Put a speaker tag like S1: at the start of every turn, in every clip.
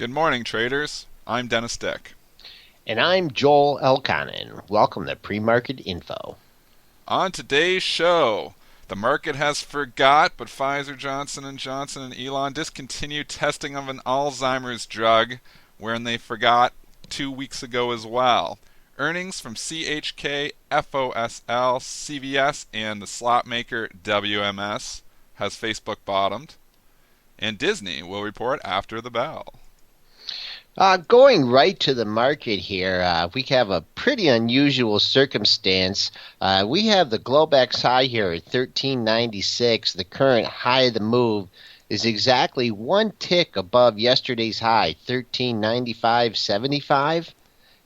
S1: Good morning, traders. I'm Dennis Dick.
S2: And I'm Joel Elconin. Welcome to Premarket Info.
S1: On today's show, the market has forgot, but Pfizer, Johnson & Johnson, and Elon discontinued testing of an Alzheimer's drug, wherein they forgot 2 weeks ago as well. Earnings from CHK, FOSL, CVS, and the slot maker WMS. Has Facebook bottomed? And Disney will report after the bell.
S2: Going right to the market here, we have a pretty unusual circumstance. We have the Globex high here at 1396. The current high of the move is exactly one tick above yesterday's high, 1395.75.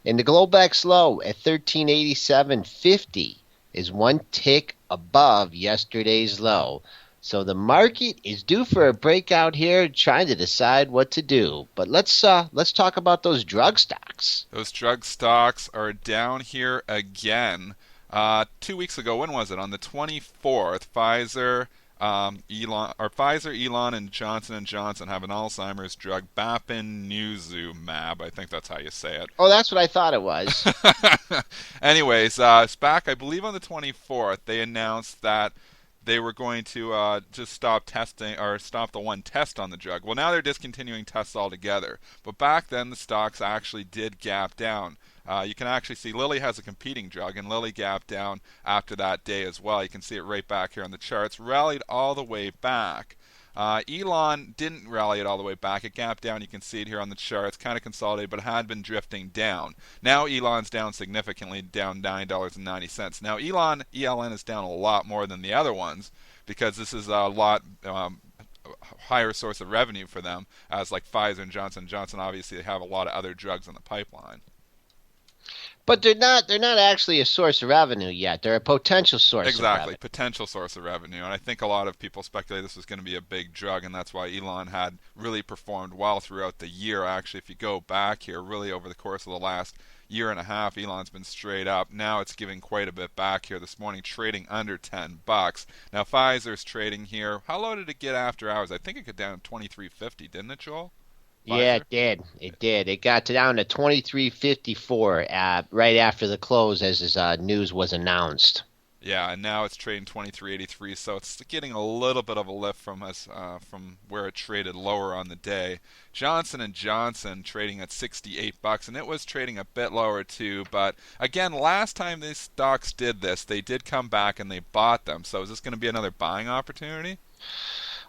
S2: And the Globex low at 1387.50 is one tick above yesterday's low. So the market is due for a breakout here, trying to decide what to do. But let's talk about those drug stocks.
S1: Those drug stocks are down here again. 2 weeks ago, when was it? On the 24th, Pfizer, Elon, and Johnson & Johnson have an Alzheimer's drug, bapineuzumab. I think that's how you say it.
S2: Oh, that's what I thought it was.
S1: Anyways, it's back, I believe, on the 24th. They announced that they were going to just stop testing or stop the one test on the drug. Well, now they're discontinuing tests altogether. But back then, the stocks actually did gap down. You can actually see Lilly has a competing drug, and Lilly gapped down after that day as well. You can see it right back here on the charts, rallied all the way back. Elon didn't rally it all the way back. It gapped down. You can see it here on the charts, kind of consolidated, but had been drifting down. Now Elon's down significantly, down $9.90. Now ELN is down a lot more than the other ones because this is a lot higher source of revenue for them, as like Pfizer and Johnson & Johnson obviously have a lot of other drugs in the pipeline.
S2: But they're not actually a source of revenue yet. They're a potential source of revenue.
S1: Exactly, potential source of revenue. And I think a lot of people speculate this was going to be a big drug, and that's why Elon had really performed well throughout the year. Actually, if you go back here, really over the course of the last year and a half, Elon's been straight up. Now it's giving quite a bit back here this morning, trading under $10. Now Pfizer's trading here. How low did it get after hours? I think it got down to 23.50, didn't it, Joel? Pfizer?
S2: Yeah, it did. It did. It got down to 23.54 right after the close, as this news was announced.
S1: Yeah, and now it's trading 23.83, so it's getting a little bit of a lift from where it traded lower on the day. Johnson & Johnson trading at $68, and it was trading a bit lower too. But again, last time these stocks did this, they did come back and they bought them. So is this going to be another buying opportunity?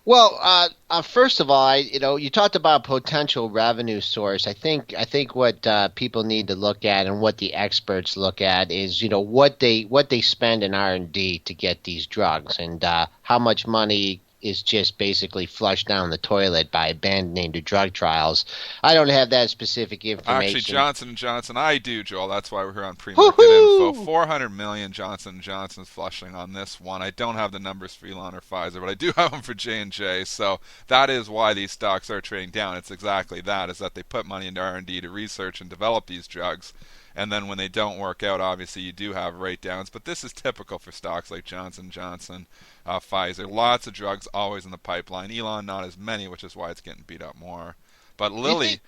S2: Well, first of all, you talked about potential revenue source. I think what people need to look at and what the experts look at is, what they spend in R&D to get these drugs, and how much money is just basically flushed down the toilet by abandoning the drug trials. I don't have that specific information.
S1: Actually, Johnson & Johnson, I do, Joel. That's why we're here on Premarket Info. $400 million Johnson & Johnson's flushing on this one. I don't have the numbers for Elon or Pfizer, but I do have them for J&J. So that is why these stocks are trading down. It's exactly that, is that they put money into R&D to research and develop these drugs. And then when they don't work out, obviously you do have write-downs. But this is typical for stocks like Johnson & Johnson, Pfizer. Lots of drugs always in the pipeline. Elon, not as many, which is why it's getting beat up more. But Lilly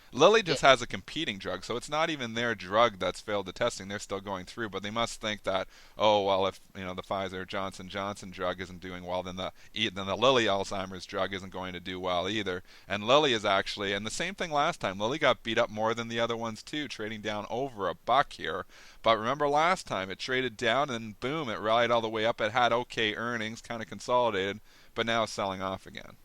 S1: just has a competing drug, so it's not even their drug that's failed the testing. They're still going through, but they must think that, oh well, if the Pfizer Johnson Johnson drug isn't doing well, then the Lilly Alzheimer's drug isn't going to do well either. And Lilly is actually, and the same thing last time. Lilly got beat up more than the other ones too, trading down over $1 here. But remember last time, it traded down and boom, it rallied all the way up. It had okay earnings, kind of consolidated, but now it's selling off again.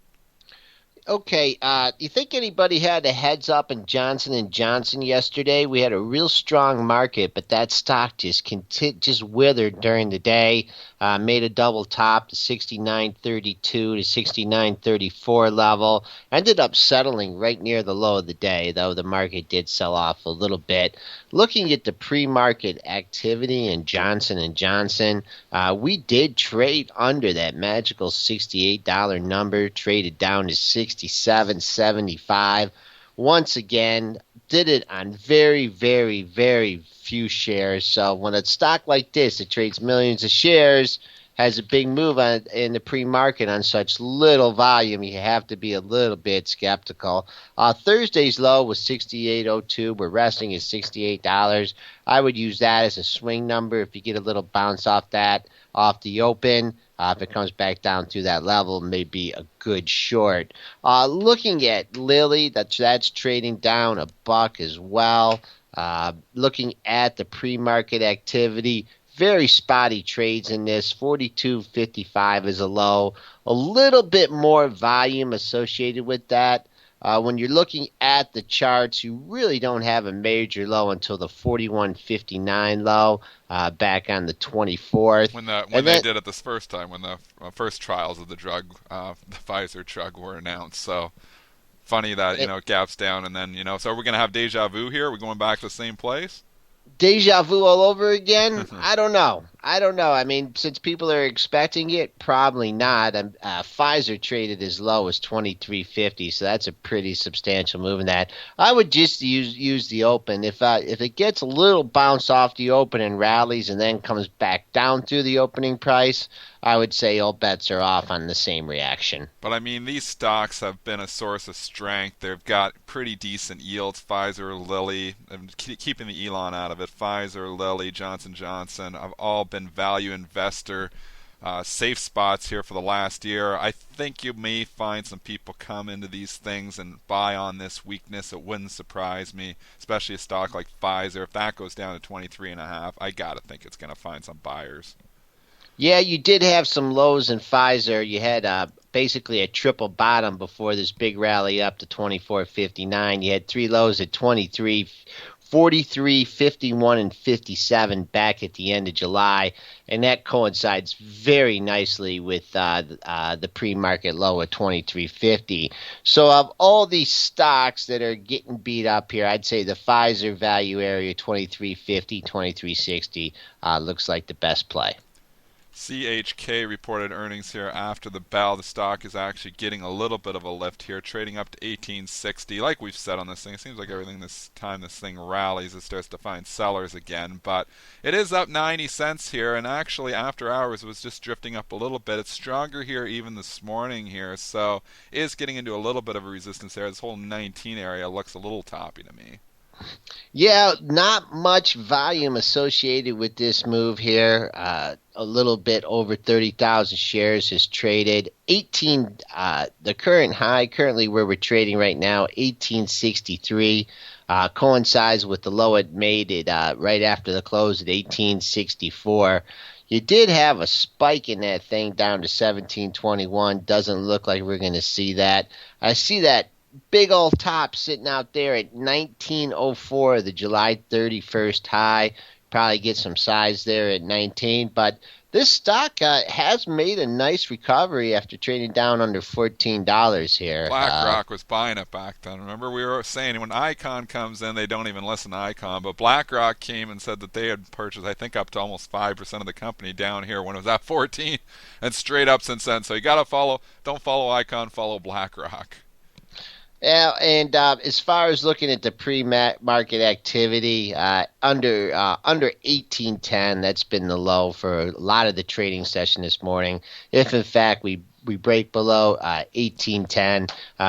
S2: Okay, you think anybody had a heads up in Johnson & Johnson yesterday? We had a real strong market, but that stock just withered during the day. Made a double top to 69.32 to 69.34 level. Ended up settling right near the low of the day, though the market did sell off a little bit. Looking at the pre-market activity in Johnson & Johnson, we did trade under that magical $68 number, traded down to $67.75. Once again, did it on very, very, very few shares. So when a stock like this, it trades millions of shares, has a big move in the pre-market on such little volume, you have to be a little bit skeptical. Thursday's low was 68.02. We're resting at $68. I would use that as a swing number if you get a little bounce off the open. If it comes back down to that level, may be a good short. Looking at Lilly, that's trading down a buck as well. Looking at the pre-market activity, very spotty trades in this. 42.55 is a low. A little bit more volume associated with that. When you're looking at the charts, you really don't have a major low until the 41.59 low back on the 24th.
S1: When they did it this first time, when the first trials of the drug, the Pfizer drug, were announced. So funny that it gaps down, and then So are we gonna have deja vu here? Are we going back to the same place?
S2: Deja vu all over again? I don't know. I mean, since people are expecting it, probably not. Pfizer traded as low as 23.50, so that's a pretty substantial move in that. I would just use the open. If it gets a little bounce off the open and rallies and then comes back down through the opening price, I would say all bets are off on the same reaction.
S1: But I mean, these stocks have been a source of strength. They've got pretty decent yields. Pfizer, Lilly, keeping the Elon out of it. Pfizer, Lilly, Johnson & Johnson have all been value investor safe spots here for the last year. I think you may find some people come into these things and buy on this weakness. It wouldn't surprise me, especially a stock like Pfizer. If that goes down to 23.5, I gotta think it's gonna find some buyers.
S2: Yeah, you did have some lows in Pfizer. You had basically a triple bottom before this big rally up to 24.59. You had three lows at 23, 43, 51, and 57 back at the end of July, and that coincides very nicely with the pre-market low at 23.50. So of all these stocks that are getting beat up here, I'd say the Pfizer value area 23.50, 23.60 looks like the best play.
S1: CHK reported earnings here after the bell. The stock is actually getting a little bit of a lift here, trading up to 1860. Like we've said on this thing, it seems like everything this time this thing rallies, it starts to find sellers again. But it is up 90 cents here, and actually after hours it was just drifting up a little bit. It's stronger here even this morning here, so it is getting into a little bit of a resistance there. This whole 19 area looks a little toppy to me.
S2: Yeah, not much volume associated with this move here. A little bit over 30,000 shares is traded. The current high, currently where we're trading right now, 1863, coincides with the low it made it right after the close at 1864. You did have a spike in that thing down to 1721. Doesn't look like we're going to see that. I see that big old top sitting out there at 1904, the July 31st high. Probably get some size there at 19, but this stock has made a nice recovery after trading down under $14 here.
S1: BlackRock was buying it back then. Remember, we were saying when Icon comes in, they don't even listen to Icon, but BlackRock came and said that they had purchased, I think, up to almost 5% of the company down here when it was at 14, and straight up since then. So you got to don't follow Icon, follow BlackRock.
S2: Yeah, and as far as looking at the pre-market activity, under 1810, that's been the low for a lot of the trading session this morning. If in fact we break below 1810,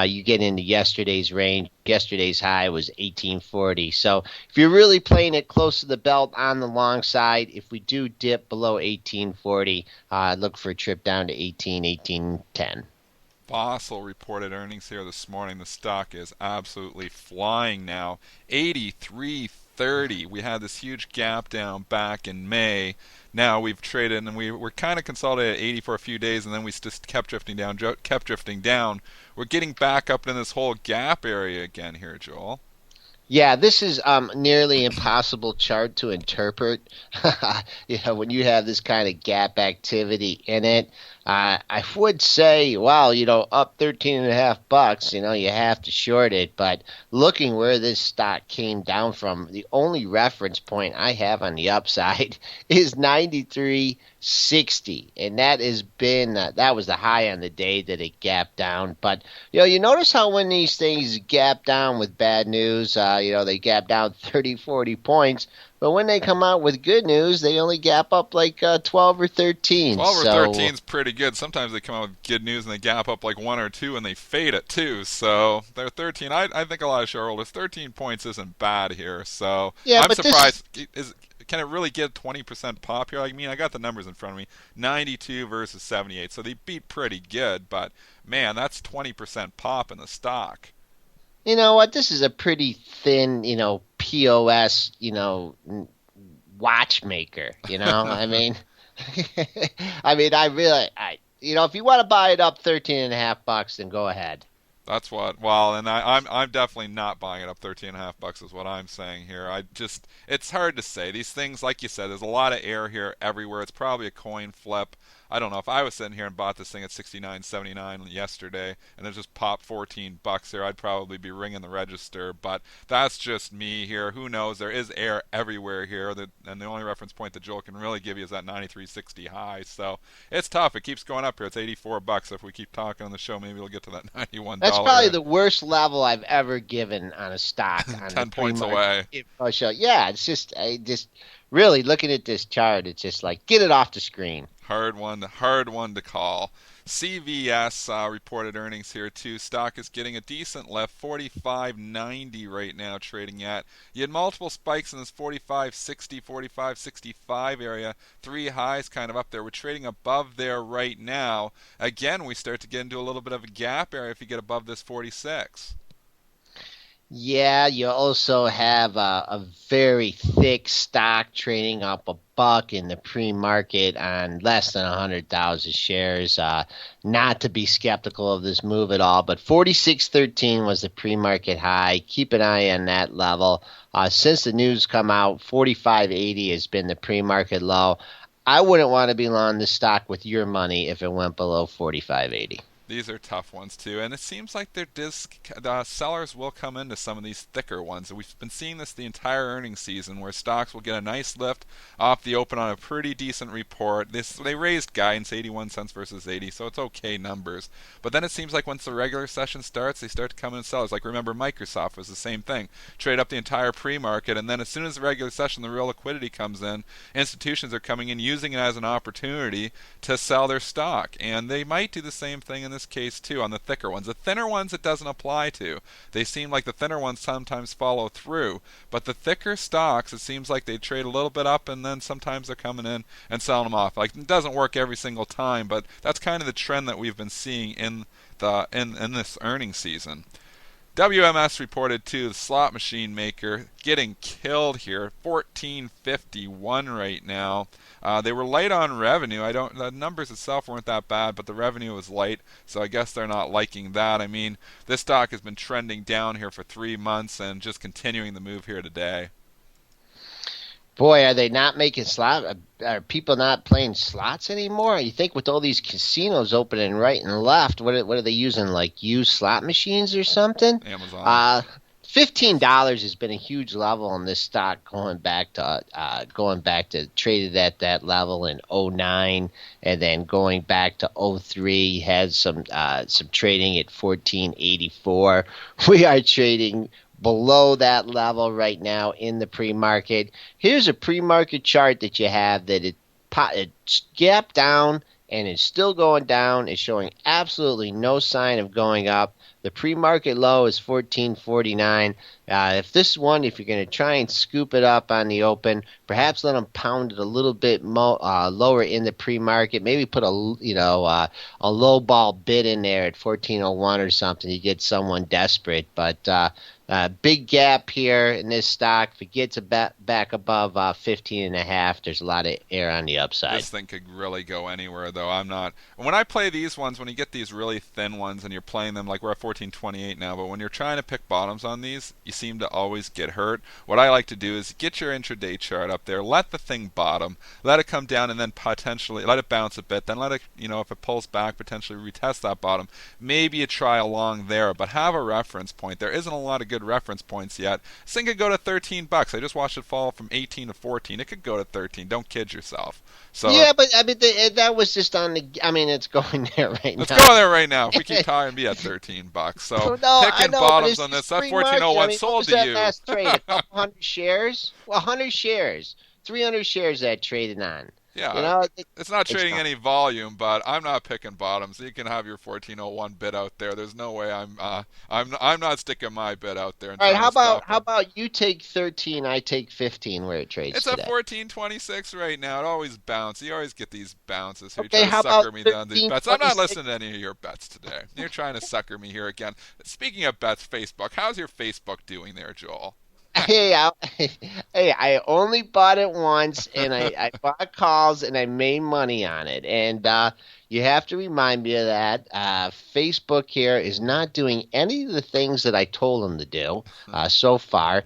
S2: you get into yesterday's range. Yesterday's high was 1840. So if you're really playing it close to the belt on the long side, if we do dip below 1840, look for a trip down to 1810.
S1: Fossil reported earnings here this morning. The stock is absolutely flying now. 83.30. We had this huge gap down back in May. Now we've traded, and we were kind of consolidated at 80 for a few days, and then we just kept drifting down. We're getting back up in this whole gap area again here, Joel.
S2: Yeah, this is nearly impossible chart to interpret. When you have this kind of gap activity in it, I would say, well, up 13.5 bucks, you have to short it. But looking where this stock came down from, the only reference point I have on the upside is 93.60, and that was the high on the day that it gapped down. But you notice how when these things gap down with bad news, they gap down 30, 40 points. But when they come out with good news, they only gap up like 12 or 13.
S1: 12 or 13
S2: So
S1: is pretty good. Sometimes they come out with good news and they gap up like one or two and they fade it too. So they're 13. I think a lot of shareholders 13 points isn't bad here. So
S2: yeah,
S1: I'm
S2: but this is
S1: surprised. Can it really get 20% pop here? I mean, I got the numbers in front of me. 92 versus 78. So they beat pretty good, but man, that's 20% pop in the stock.
S2: you know what? This is a pretty thin, POS, watchmaker. I mean, I really, if you want to buy it up 13.5 bucks, then go ahead.
S1: That's what. Well, and I'm definitely not buying it up 13.5 bucks is what I'm saying here. It's hard to say these things. Like you said, there's a lot of air here everywhere. It's probably a coin flip. I don't know if I was sitting here and bought this thing at 69.79 yesterday and it just popped 14 bucks here, I'd probably be ringing the register. But that's just me here. Who knows? There is air everywhere here, and the only reference point that Joel can really give you is that 93.60 high. So it's tough. It keeps going up here. It's 84 bucks. If we keep talking on the show, maybe we'll get to that
S2: That's
S1: $91
S2: probably
S1: area.
S2: the worst level I've ever given on a stock on the
S1: 10 points
S2: pre-market
S1: away.
S2: info show. Yeah, I just really looking at this chart, it's just like get it off the screen.
S1: Hard one to call. CVS reported earnings here too. Stock is getting a decent lift, 45.90 right now trading at. You had multiple spikes in this 45.60, 45.65 area. Three highs kind of up there. We're trading above there right now. Again, we start to get into a little bit of a gap area if you get above this 46.
S2: Yeah, you also have a very thick stock trading up a buck in the pre-market on less than 100,000 shares. Not to be skeptical of this move at all, but 46.13 was the pre-market high. Keep an eye on that level. Since the news come out, 45.80 has been the pre-market low. I wouldn't want to be long this stock with your money if it went below 45.80.
S1: These are tough ones too, and it seems like the sellers will come into some of these thicker ones. We've been seeing this the entire earnings season, where stocks will get a nice lift off the open on a pretty decent report. They raised guidance 81 cents versus 80, so it's okay numbers. But then it seems like once the regular session starts, they start to come in sellers. Like remember, Microsoft was the same thing, trade up the entire pre-market, and then as soon as the regular session, the real liquidity comes in, institutions are coming in using it as an opportunity to sell their stock, and they might do the same thing in this case too on the thicker ones. The thinner ones it doesn't apply to. They seem like the thinner ones sometimes follow through, but the thicker stocks it seems like they trade a little bit up and then sometimes they're coming in and selling them off. Like it doesn't work every single time, but that's kind of the trend that we've been seeing in this earnings season. WMS reported too, the slot machine maker getting killed here, 1451 right now. They were light on revenue. The numbers itself weren't that bad, but the revenue was light, so I guess they're not liking that. I mean, this stock has been trending down here for 3 months and just continuing the move here today.
S2: Boy, are they not making slot? Are people not playing slots anymore? You think with all these casinos opening right and left, what are they using? Like used slot machines or something?
S1: Amazon.
S2: $15 has been a huge level on this stock going back to traded at that level in '09, and then going back to '03 had some trading at 14.84. We are trading below that level right now in the pre-market. Here's a pre-market chart that you have that it's gapped down and it's still going down. It's showing absolutely no sign of going up. The pre-market low is 14.49. If you're going to try and scoop it up on the open, perhaps let them pound it a little bit lower in the pre-market. Maybe put a low ball bid in there at 14.01 or something. You get someone desperate, but big gap here in this stock. If it gets back above 15.5, there's a lot of air on the upside.
S1: This thing could really go anywhere, though. I'm not. When I play these ones, when you get these really thin ones and you're playing them like we're at 14.28 now, but when you're trying to pick bottoms on these, you seem to always get hurt. What I like to do is get your intraday chart up there, let the thing bottom, let it come down, and then potentially let it bounce a bit. Then let it, if it pulls back, potentially retest that bottom. Maybe you try along there, but have a reference point. There isn't a lot of good reference points yet. This thing could go to $13. I just watched it fall from 18 to 14. It could go to 13. Don't kid yourself. So
S2: Yeah, but I mean that was just on the. I mean, it's going there right
S1: let's
S2: now.
S1: go there right now. If we keep talking, be at $13. So
S2: No, I
S1: picking
S2: know, but
S1: bottoms
S2: it's
S1: on this.
S2: just
S1: That
S2: pre-market.
S1: 1401
S2: I mean, what
S1: sold
S2: was
S1: to
S2: that
S1: you.
S2: last trade? A couple hundred shares? Well, 100 shares, 300 shares that traded on.
S1: Yeah, it's not
S2: It's
S1: trading
S2: not.
S1: any volume, but I'm not picking bottoms. You can have your 1401 bid out there. There's no way I'm not sticking my bid out there and
S2: All right,
S1: trying to stop
S2: how
S1: them.
S2: about you take 13, I take 15 where it trades
S1: It's at
S2: today.
S1: 1426 right now. It always bounces. You always get these bounces here. You try
S2: Okay,
S1: to
S2: how about
S1: sucker me on these bets. I'm not
S2: 13.26?
S1: listening to any of your bets today. You're trying to sucker me here again. Speaking of bets, Facebook. How's your Facebook doing there, Joel?
S2: Hey, hey, I only bought it once, and I bought calls, and I made money on it. And you have to remind me of that. Facebook here is not doing any of the things that I told them to do so far.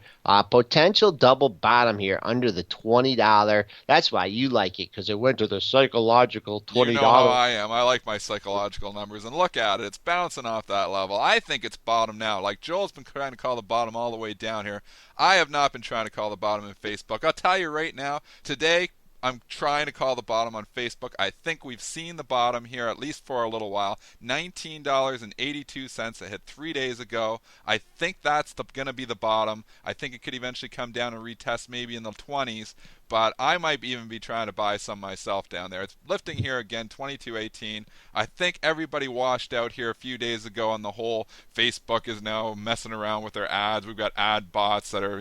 S2: Potential double bottom here under the $20. That's why you like it, because it went to the psychological
S1: You know how
S2: $20.
S1: I am. I like my psychological numbers. And look at it. It's bouncing off that level. I think it's bottom now. Like Joel's been trying to call the bottom all the way down here. I have not been trying to call the bottom in Facebook. I'll tell you right now, today I'm trying to call the bottom on Facebook. I think we've seen the bottom here, at least for a little while. $19.82. It hit 3 days ago. I think that's going to be the bottom. I think it could eventually come down and retest maybe in the 20s. But I might even be trying to buy some myself down there. It's lifting here again, 22.18. I think everybody washed out here a few days ago on the whole Facebook is now messing around with their ads. We've got ad bots that are,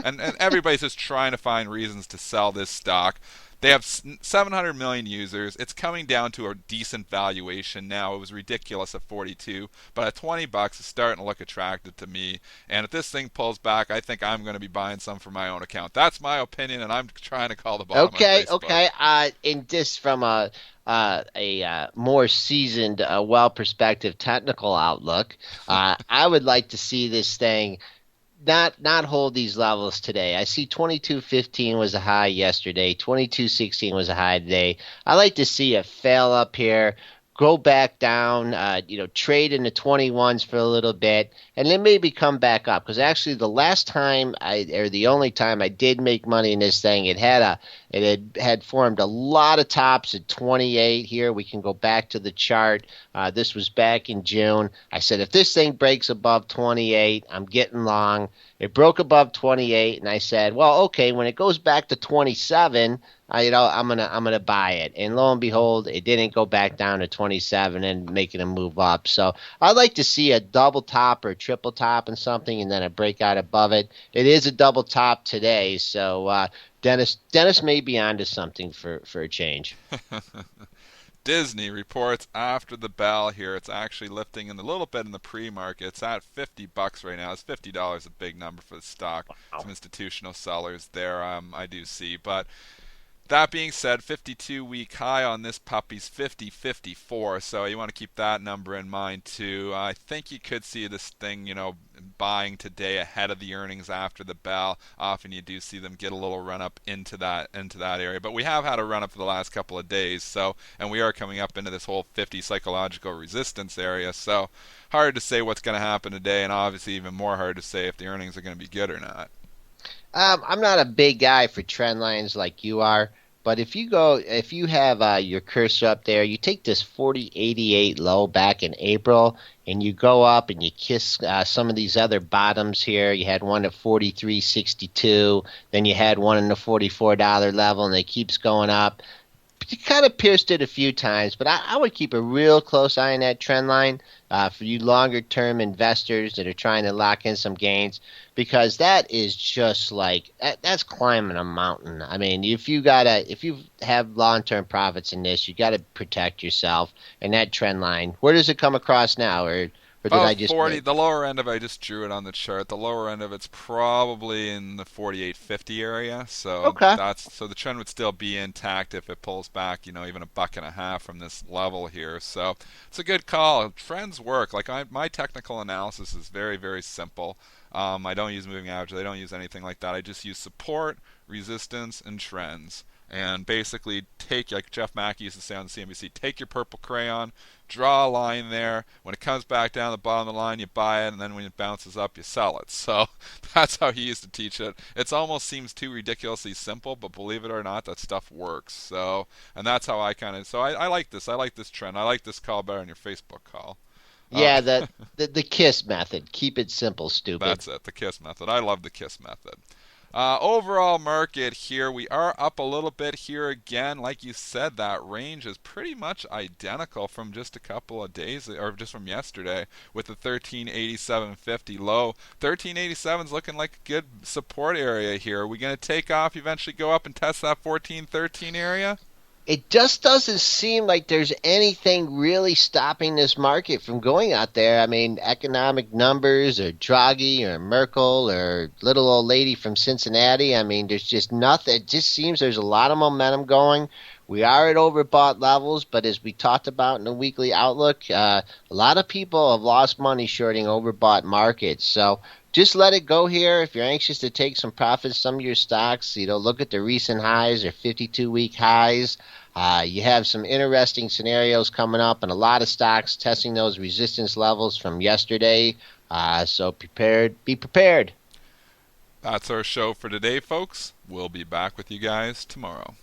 S1: and everybody's just trying to find reasons to sell this stock. They have 700 million users. It's coming down to a decent valuation now. It was ridiculous at 42, but at $20, it's starting to look attractive to me. And if this thing pulls back, I think I'm going to be buying some for my own account. That's my opinion, and I'm trying to call the bottom on
S2: Okay,
S1: Facebook.
S2: okay. And just from a more seasoned, well perspective technical outlook, I would like to see this thing not hold these levels today. I see 22.15 was a high yesterday. 22.16 was a high today. I like to see it fail up here, go back down, trade in the 21s for a little bit, and then maybe come back up. Because actually, the last time or the only time I did make money in this thing, it had formed a lot of tops at 28 here. We can go back to the chart. This was back in June. I said, if this thing breaks above 28, I'm getting long. It broke above 28, and I said, well, okay, when it goes back to 27, I'm gonna buy it. And lo and behold, it didn't go back down to 27 and making a move up. So I'd like to see a double top or a triple top and something, and then a breakout above it. It is a double top today, so Dennis may be onto something for a change.
S1: Disney reports after the bell here. It's actually lifting in a little bit in the pre-market. It's at $50 right now. It's $50 a big number for the stock. Some institutional sellers there, I do see. But that being said, 52-week high on this puppy's 50.54, so you want to keep that number in mind too. I think you could see this thing, buying today ahead of the earnings after the bell. Often you do see them get a little run up into that area, but we have had a run up for the last couple of days, and we are coming up into this whole 50 psychological resistance area. So hard to say what's going to happen today, and obviously even more hard to say if the earnings are going to be good or not.
S2: I'm not a big guy for trend lines like you are, but if you have your cursor up there, you take this 40.88 low back in April, and you go up and you kiss some of these other bottoms here. You had one at 43.62, then you had one in the $44 level, and it keeps going up. You kind of pierced it a few times, but I would keep a real close eye on that trend line for you longer-term investors that are trying to lock in some gains, because that is just like that's climbing a mountain. I mean, if you have long-term profits in this, you got to protect yourself. And that trend line, where does it come across now? Or Or did I
S1: About
S2: just
S1: 40.
S2: make?
S1: The lower end of it, I just drew it on the chart. The lower end of it's probably in the 48.50 area. So
S2: Okay.
S1: the trend would still be intact if it pulls back, even a buck and a half from this level here. So it's a good call. Trends work. Like my technical analysis is very, very simple. I don't use moving averages. I don't use anything like that. I just use support, resistance, and trends. And basically take, like Jeff Mackey used to say on CNBC, take your purple crayon, draw a line there. When it comes back down the bottom of the line, you buy it, and then when it bounces up, you sell it. So that's how he used to teach it. It almost seems too ridiculously simple, but believe it or not, that stuff works. So, and that's how I kind of. So I like this. I like this trend. I like this call better than your Facebook call. Uh,
S2: Yeah, the KISS method. Keep it simple, stupid.
S1: that's it. The KISS method. I love the KISS method. Overall market here, we are up a little bit here again. Like you said, that range is pretty much identical from just a couple of days, or just from yesterday, with the 1387.50 low. 1387 is looking like a good support area here. Are we going to take off, eventually go up and test that 1413 area?
S2: It just doesn't seem like there's anything really stopping this market from going out there. I mean, economic numbers or Draghi or Merkel or little old lady from Cincinnati. I mean, there's just nothing. It just seems there's a lot of momentum going. We are at overbought levels, but as we talked about in the weekly outlook, a lot of people have lost money shorting overbought markets. So just let it go here. If you're anxious to take some profits, some of your stocks, look at the recent highs or 52-week highs. You have some interesting scenarios coming up and a lot of stocks testing those resistance levels from yesterday. So be prepared.
S1: That's our show for today, folks. We'll be back with you guys tomorrow.